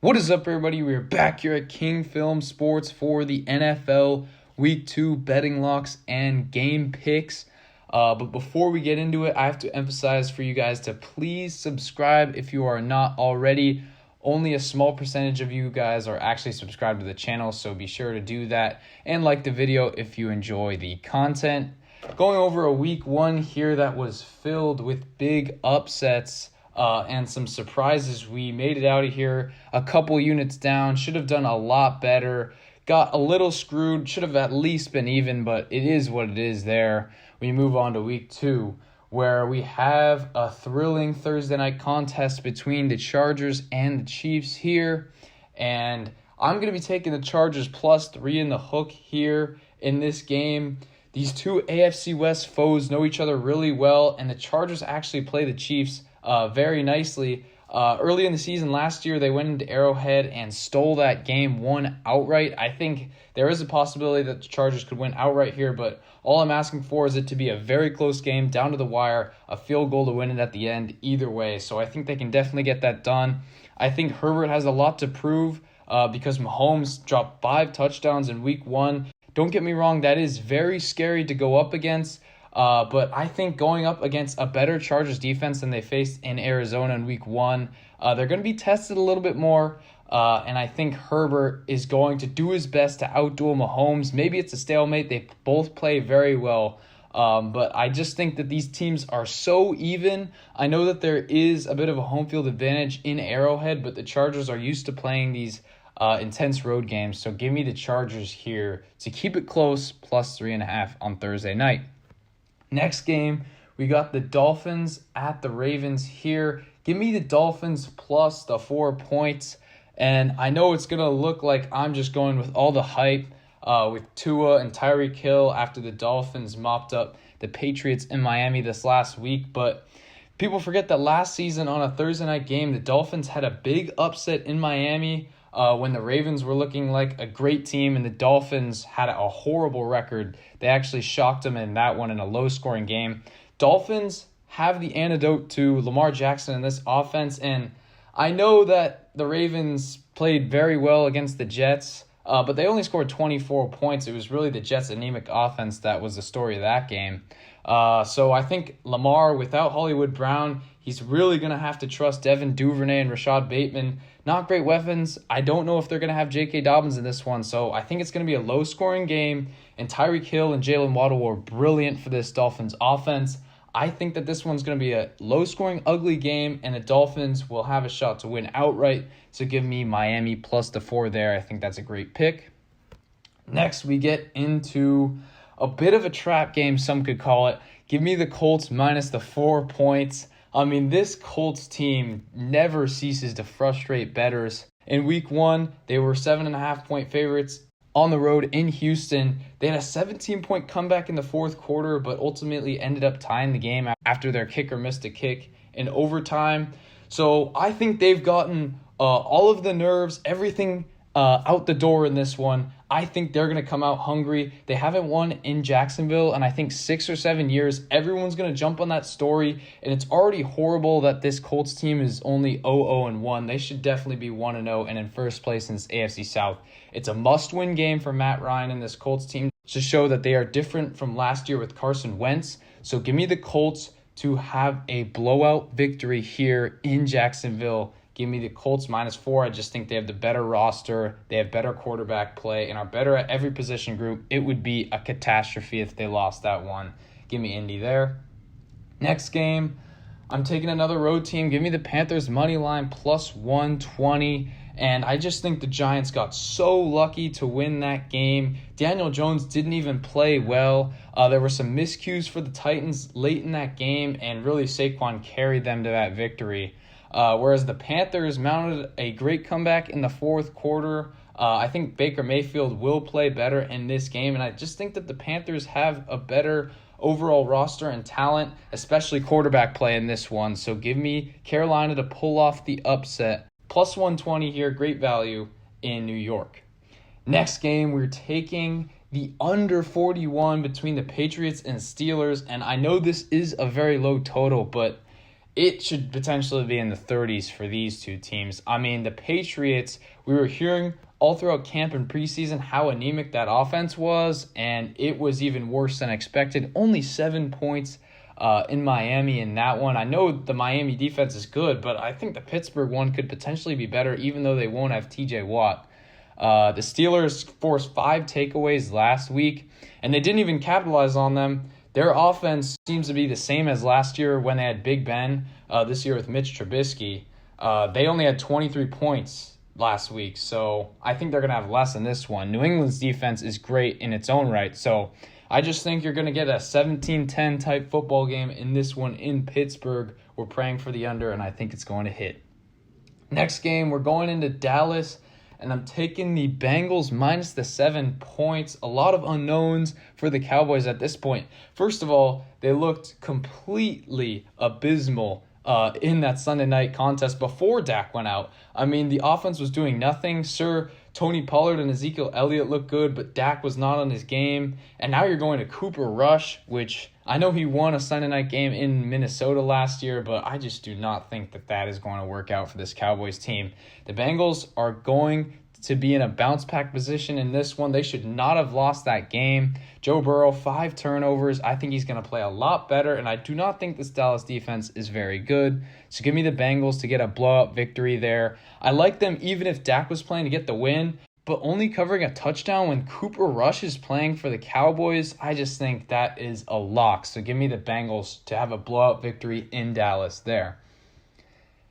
What is up, everybody? We are back here at King Film Sports for the NFL Week 2 betting locks and game picks. But before we get into it, I have to emphasize for you guys to please subscribe if you are not already. Only a small percentage of you guys are actually subscribed to the channel, so be sure to do that and like the video if you enjoy the content. Going over a Week 1 here that was filled with big upsets and some surprises. We made it out of here a couple units down, should have done a lot better, got a little screwed, should have at least been even, but it is what it is there. We move on to Week 2, where we have a thrilling Thursday night contest between the Chargers and the Chiefs here, and I'm going to be taking the Chargers +3 in the hook here in this game. These two AFC West foes know each other really well, and the Chargers actually play the Chiefs very nicely. Early in the season last year, they went into Arrowhead and stole that game, won outright. I think there is a possibility that the Chargers could win outright here, but all I'm asking for is it to be a very close game, down to the wire, a field goal to win it at the end, either way. So I think they can definitely get that done. I think Herbert has a lot to prove because Mahomes dropped 5 touchdowns in Week 1. Don't get me wrong, that is very scary to go up against. But I think going up against a better Chargers defense than they faced in Arizona in Week 1, they're going to be tested a little bit more. And I think Herbert is going to do his best to outduel Mahomes. Maybe it's a stalemate. They both play very well. But I just think that these teams are so even. I know that there is a bit of a home field advantage in Arrowhead, but the Chargers are used to playing these intense road games. So give me the Chargers here to keep it close, +3.5 on Thursday night. Next game, we got the Dolphins at the Ravens here. Give me the Dolphins plus the 4 points. And I know it's going to look like I'm just going with all the hype with Tua and Tyreek Hill after the Dolphins mopped up the Patriots in Miami this last week. But people forget that last season on a Thursday night game, the Dolphins had a big upset in Miami when the Ravens were looking like a great team and the Dolphins had a horrible record. They actually shocked them in that one in a low-scoring game. Dolphins have the antidote to Lamar Jackson in this offense, and I know that the Ravens played very well against the Jets, but they only scored 24 points. It was really the Jets' anemic offense that was the story of that game. So I think Lamar, without Hollywood Brown, he's really going to have to trust Devin Duvernay and Rashad Bateman. Not great weapons. I don't know if they're going to have J.K. Dobbins in this one, so I think it's going to be a low-scoring game, and Tyreek Hill and Jalen Waddle were brilliant for this Dolphins offense. I think that this one's going to be a low-scoring, ugly game, and the Dolphins will have a shot to win outright, so give me Miami plus the 4 there. I think that's a great pick. Next, we get into a bit of a trap game, some could call it. Give me the Colts minus the 4 points. I mean, this Colts team never ceases to frustrate bettors. In Week 1, they were 7.5-point favorites on the road in Houston. They had a 17-point comeback in the fourth quarter, but ultimately ended up tying the game after their kicker missed a kick in overtime. So I think they've gotten all of the nerves, everything out the door in this one. I think they're going to come out hungry. They haven't won in Jacksonville in I think 6 or 7 years. Everyone's going to jump on that story, and it's already horrible that this Colts team is only 0-0-1. They should definitely be 1-0 and in first place in this AFC South. It's a must-win game for Matt Ryan and this Colts team to show that they are different from last year with Carson Wentz. So give me the Colts to have a blowout victory here in Jacksonville. Give me the Colts -4. I just think they have the better roster. They have better quarterback play and are better at every position group. It would be a catastrophe if they lost that one. Give me Indy there. Next game, I'm taking another road team. Give me the Panthers money line +120. And I just think the Giants got so lucky to win that game. Daniel Jones didn't even play well. There were some miscues for the Titans late in that game, and really Saquon carried them to that victory. Whereas the Panthers mounted a great comeback in the fourth quarter. I think Baker Mayfield will play better in this game, and I just think that the Panthers have a better overall roster and talent, especially quarterback play in this one. So give me Carolina to pull off the upset. +120 here, great value in New York. Next game, we're taking the under 41 between the Patriots and Steelers, and I know this is a very low total, but it should potentially be in the 30s for these two teams. I mean, the Patriots, we were hearing all throughout camp and preseason how anemic that offense was, and it was even worse than expected. Only 7 points in Miami in that one. I know the Miami defense is good, but I think the Pittsburgh one could potentially be better, even though they won't have TJ Watt. The Steelers forced 5 takeaways last week, and they didn't even capitalize on them. Their offense seems to be the same as last year when they had Big Ben, this year with Mitch Trubisky. They only had 23 points last week, so I think they're going to have less in this one. New England's defense is great in its own right, so I just think you're going to get a 17-10 type football game in this one in Pittsburgh. We're praying for the under, and I think it's going to hit. Next game, we're going into Dallas, and I'm taking the Bengals minus the 7 points. A lot of unknowns for the Cowboys at this point. First of all, they looked completely abysmal in that Sunday night contest before Dak went out. I mean, the offense was doing nothing. Sure, Tony Pollard and Ezekiel Elliott looked good, but Dak was not on his game. And now you're going to Cooper Rush, which I know he won a Sunday night game in Minnesota last year, but I just do not think that that is going to work out for this Cowboys team. The Bengals are going to be in a bounce-back position in this one. They should not have lost that game. Joe Burrow, 5 turnovers. I think he's going to play a lot better, and I do not think this Dallas defense is very good. So give me the Bengals to get a blowout victory there. I like them even if Dak was playing to get the win, but only covering a touchdown when Cooper Rush is playing for the Cowboys, I just think that is a lock. So give me the Bengals to have a blowout victory in Dallas there.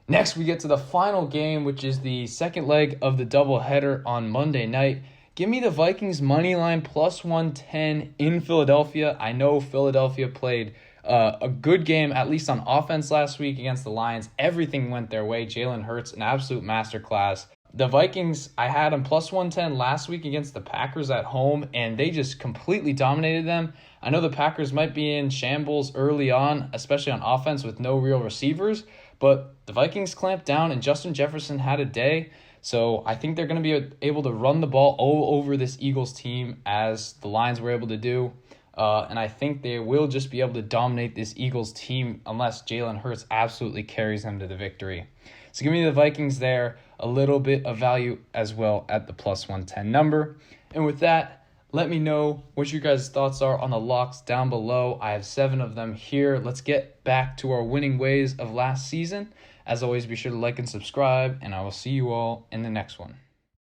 Next, we get to the final game, which is the second leg of the doubleheader on Monday night. Give me the Vikings money line plus 110 in Philadelphia. I know Philadelphia played a good game, at least on offense last week against the Lions. Everything went their way. Jalen Hurts, an absolute masterclass. The Vikings, I had them plus 110 last week against the Packers at home, and they just completely dominated them. I know the Packers might be in shambles early on, especially on offense with no real receivers, but the Vikings clamped down, and Justin Jefferson had a day. So I think they're going to be able to run the ball all over this Eagles team as the Lions were able to do. And I think they will just be able to dominate this Eagles team unless Jalen Hurts absolutely carries them to the victory. So give me the Vikings there, a little bit of value as well at the plus 110 number. And with that, let me know what your guys' thoughts are on the locks down below. I have 7 of them here. Let's get back to our winning ways of last season. As always, be sure to like and subscribe, and I will see you all in the next one.